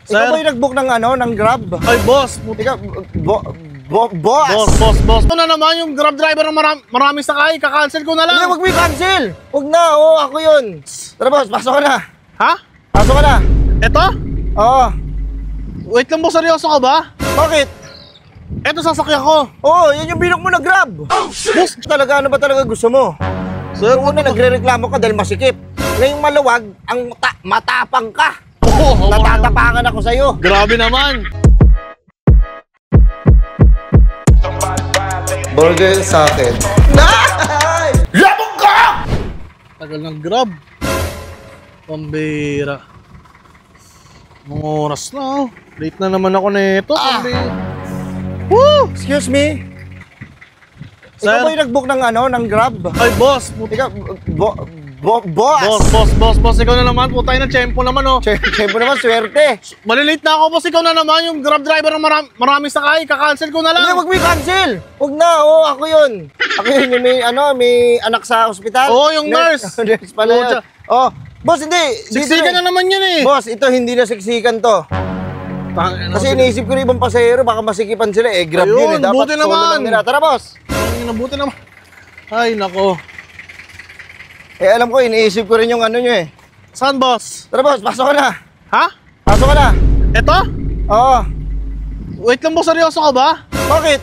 Sir? Ikaw ba yung nag-book ng ng Grab? Ay, boss. Ikaw, boss? Boss. Ito na naman yung Grab driver ng maraming sakay. Kakancel ko na lang. Hindi, wag mo i-cancel. Wag na, ako yun. Tara boss, pasok ka na. Ha? Pasok ka na. Ito? Oo. Wait lang, boss. Seryoso ka ba? Bakit? Ito sasakyan ko. Oo, yan yung binok mo na Grab. Boss, talaga, ano ba talaga gusto mo? Sir, Una, nagre-reklamo ka dahil masikip. Ngayong maluwag, ang matapang ka. Natatapangan ako sa'yo. Grabe naman. Burger sa akin. Labog ka! Tagal ng Grab. Pambira. Mga oras na, oh. Late na naman ako nito. Pambira. Woo! Excuse me? Sir? Ikaw ba yung nag-book ng Grab? Ay, boss. Ikaw, boss? Boss. Ikaw na naman. Putay na, tiyempo naman, oh. Siyempre naman, swerte. Malilate na ako, boss. Ikaw na naman. Yung Grab driver ng maraming sakay. Kakancel ko na lang. Hindi, wag mo i-cancel. Wag na, ako yun. Ako yun, yung may anak sa ospital. Oo, yung nurse. Nurse pala yun. Oh, boss, hindi. Siksikan na naman yun, eh. Boss, ito hindi na siksikan to. Kasi iniisip ko rin ibang pasahero, baka masikipan sila. Grab ayun, yun, dapat buti solo naman. lang nila. Tara, boss. Nabuti naman. Ay, nako. Alam ko, iniisip ko rin yung nyo eh. Saan, boss? Tara, boss, pasok ka na. Ha? Pasok ka na. Ito? Oo. Wait lang, boss. Seryoso ka ba? Bakit?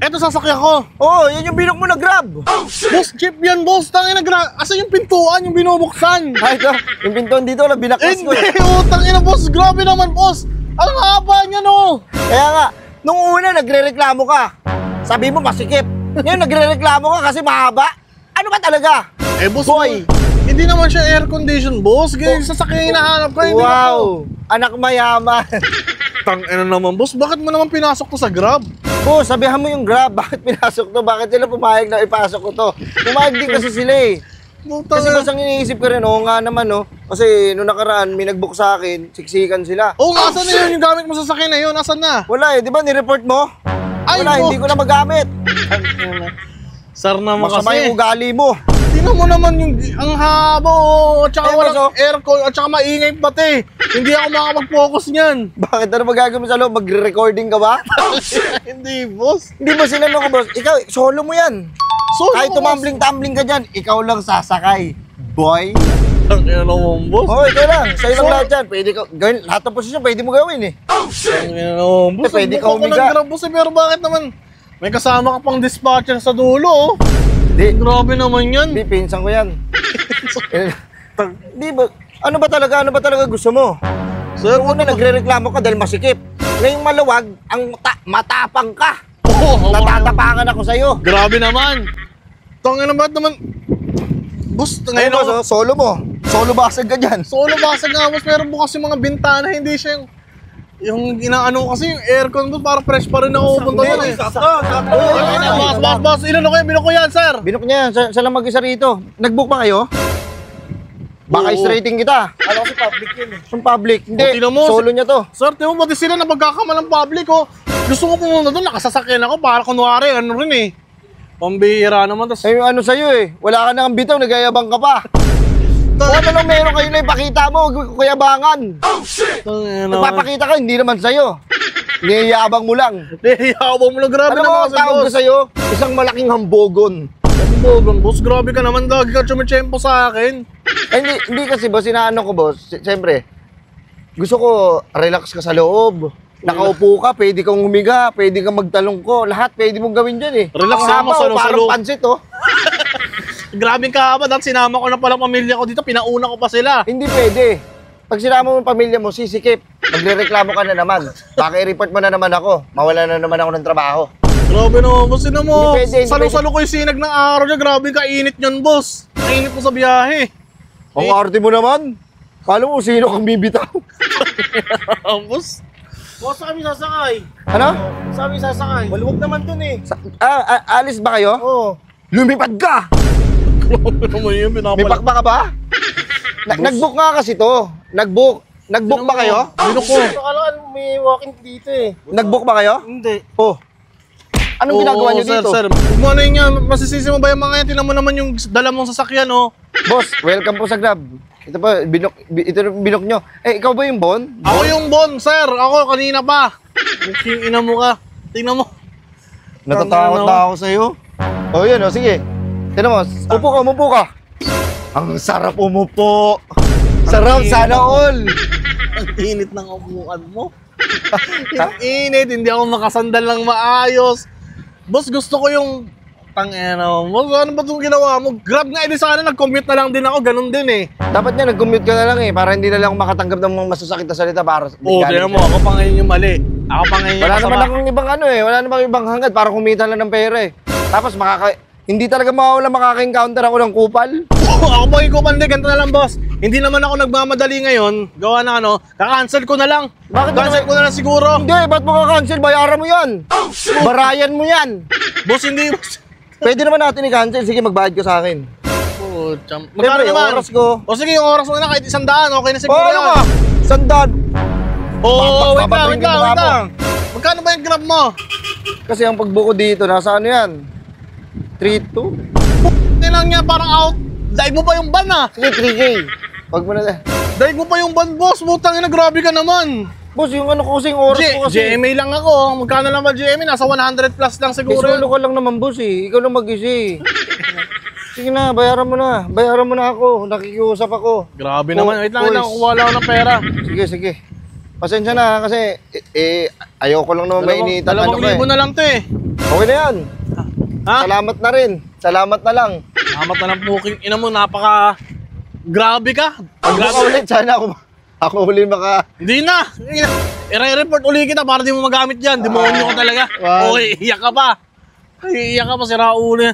Ito sasakyan ko. Oo, yan yung binok mo na Grab. Boss, jeep yan, boss. Tangin na asa yung pintuan, yung binubuksan. Ay, ito, yung pintuan dito, binaklas ko Hindi, eh. utang ina, boss. Grabe naman, boss. Ang haba niya, no. Kaya nga, nung una nagre-reklamo ka. Sabi mo masikip. Ngayon nagre-reklamo ka kasi mahaba. Ano ba talaga? Boss, Boy. Hindi naman siya air condition, boss. Ganyan sasakyan yung hinahanap ko. Hindi ako. Wow, anak mayaman. Tangina naman, boss. Bakit mo naman pinasok to sa Grab? Boss, sabihan mo yung Grab. Bakit pinasok to? Bakit sila pumayag na ipasok ko to? Pumayag din kasi sila eh. Kasi boss, ang iniisip ko rin, nga naman kasi nung nakaraan, may nag-book sa akin, siksikan sila. Asan na yun yung gamit mo sa sasakyan na yun? Asan na? Wala eh, di ba ni-report mo? Ay, Wala, hindi ko na magamit. Sir naman Masama kasi. yung ugali mo. Tingnan mo naman yung ang haba, at saka walang boss, aircon, at saka maingay pati. Hindi ako makapag-focus niyan. Bakit ano magagawin mo sa loob? Magre-recording ka ba? Hindi, boss. Hindi mo sinano ko, boss. Ikaw, solo mo yan. Solo Kahit mo, tumambling-tumbling ka dyan, ikaw lang sasakay. Boy. Tangina naman, boss. Oo, ikaw lang. Sa'yo lang lahat yan. Pwede ka, gawin, lahat ng posisyon pwede mo gawin eh. Tangina naman, boss. Pwede ka Ang buka ko humiga. ng Grab, boss. Pero bakit naman? May kasama ka pang dispatcher sa dulo, oh. Hindi, Grabe naman yan. hindi, pinsan ko yan. Hindi ba, ano ba talaga gusto mo? Sir, Una, nagre-reklamo ka dahil masikip. Ngayong maluwag, ang matapang ka. Natatapangan ako sa'yo. Grabe naman. Tangina naman. Boss, Ngayon ngayon ako. solo mo. Solo basag ka dyan. Solo basag nga, boss. Pero bukas yung mga bintana, hindi siya yung inaano kasi yung aircon, boss. Parang fresh pa rin ako pupunta doon eh. Boss. Ilan ako yan? Binok ko yan, sir. Binok niya yan. Siya lang mag-isa rito. Nag-book ba kayo? Baka Oo. straighting kita. Alam ko public yun eh. Yung public. Hindi, O, tingnan mo, solo niya to. Sir, tingnan mo, pati sila na magkakamalang public, oh. Gusto ko pumunta doon, nakasasakyan ako para kunwari, ano rin eh. Pambihira naman, tas Ay, yung ano sa'yo eh. Wala ka nang bitaw, nagayabang ka pa. Kung ano lang meron kayo na ipakita mo, huwag kuyabangan. Nagpapakita ka, hindi naman sa'yo. Niyayabang mo lang. Yabang mo lang, grabe Alam mo, naman kasi, tawag ko boss. sa'yo, isang malaking hambogon. Hambogon, boss, grabe ka naman, lagi ka chumechempo sa akin. Ay, hindi kasi boss, inaano ko boss. Siyempre, gusto ko relax ka sa loob. Nakaupo ka, pwede kang humiga, pwede kang magtalong ko. Lahat pwede mong gawin dyan eh. Relax Ang ka haba, mo, salo-salo. parang pansit oh. Grabe ka ba, dahil sinama ko na pala pamilya ko dito, pinauna ko pa sila. Hindi pwede. Pag sinama mo yung pamilya mo, sisikip. Magre-reklamo ka na naman. Baka i-report mo na naman ako. Mawala na naman ako ng trabaho. Grabe naman, boss. Sino mo? Hindi pwede, hindi Salo-salo ko yung sinag ng araw niya. Grabe kainit niyan, boss. Kainit ko sa biyahe. Ang arte mo naman. Kala mo sino kang bibitaw. Boss. Boss, saan kami sasakay? Ano? Saan kami sasakay? Maluwag naman dun eh. Alis ba kayo? Oo. Lumipad ka! Grabe naman yun, May pinapala. pakba ka ba? Nag-book nga kasi to. Nag-book. Nag-book ba kayo? Binok ko. Akalaan may walking dito eh. Nag-book ba kayo? Hindi. Oh. Anong ginagawa niyo sir, dito? Sir, huwag mo ano yun yan. Masisisi mo ba yung mga yan? Tinan mo naman yung dala mong sasakyan, oh. Boss, welcome po sa Grab. Ito pa, ito binok nyo. Eh, ikaw ba yung Bon? Ako yung Bon, sir. Ako, kanina pa. Mukhang ina mo ka. Tingnan mo. Natatakot na ako sa'yo. O, yun, o, sige. Tignan mo, umupo ka. Ang sarap umupo. Sarap, sana all. Ang init ng upuan mo. Yung init, hindi ako makasandal ng maayos. Boss, gusto ko yung tangina mo. Boss, ano ba itong ginawa mo? Grab nga, edi sana nag-commute na lang din ako. Ganun din eh. Dapat nga, nag-commute ka na lang eh. Para hindi na lang ako makatanggap ng mga masasakit na salita para Oo, tingnan mo. Ako pa ngayon yung mali. Ako pa ngayon yung Wala naman masama. akong ibang ano eh. Wala namang ibang hangad para kumita lang ng pera eh. Tapos hindi talaga mawawala makaka-encounter ako ng kupal. Ako po yung kumandi, ganito na lang boss. Hindi naman ako nagmamadali ngayon. Gawa na ano, kaka-cancel ko na lang. Bakit Cancel ko na lang siguro. Hindi, ba't mo ka-cancel? Bayaran mo yan. Barayan mo yan. Boss, hindi. Pwede naman natin i-cancel. Sige, magbayad ka sa akin. Oh, magkano Siyempre, yung naman? oras ko. O sige, yung oras mo na kahit 100, okay na siguro Oh, ano yan. ka? Sandaan. Oo, wait lang, Babatiin wait yung lang, mukha wait mo. lang. Magkano ba yung grab mo? Kasi ang pagbuko dito, nasa ano yan? 3-2? Hindi lang niya, parang out. Daig mo pa yung ban ah. Sige, 3K. Wag mo na. Daig mo pa yung ban, boss. Butang ina, grabe ka naman. Boss, yung ano ko kasing oras ko kasi. GMA lang ako. Magkano lang ba GMA? Nasa 100 plus lang siguro. Solo ka lang naman, boss eh. Ikaw lang mag-isa eh. Sige na, bayaran mo na. Bayaran mo na ako. Nakikiusap ako. Grabe naman. Wait lang, boys. kukuha lang ako ng pera. Sige, sige. Pasensya na kasi ayoko lang naman mainitan. Dalawang libo na lang to eh. Okay na yan. Ha? Salamat na rin. Salamat na lang. Salamat na lang puking ina mo. Napaka... Grabe ka. Pag baka ulit, sana ako uli maka... Hindi na. I-report uli kita para di mo magamit yan. Demonyo ka talaga. Wow. Okay, iyak ka pa. Iyak ka pa, sira ulo.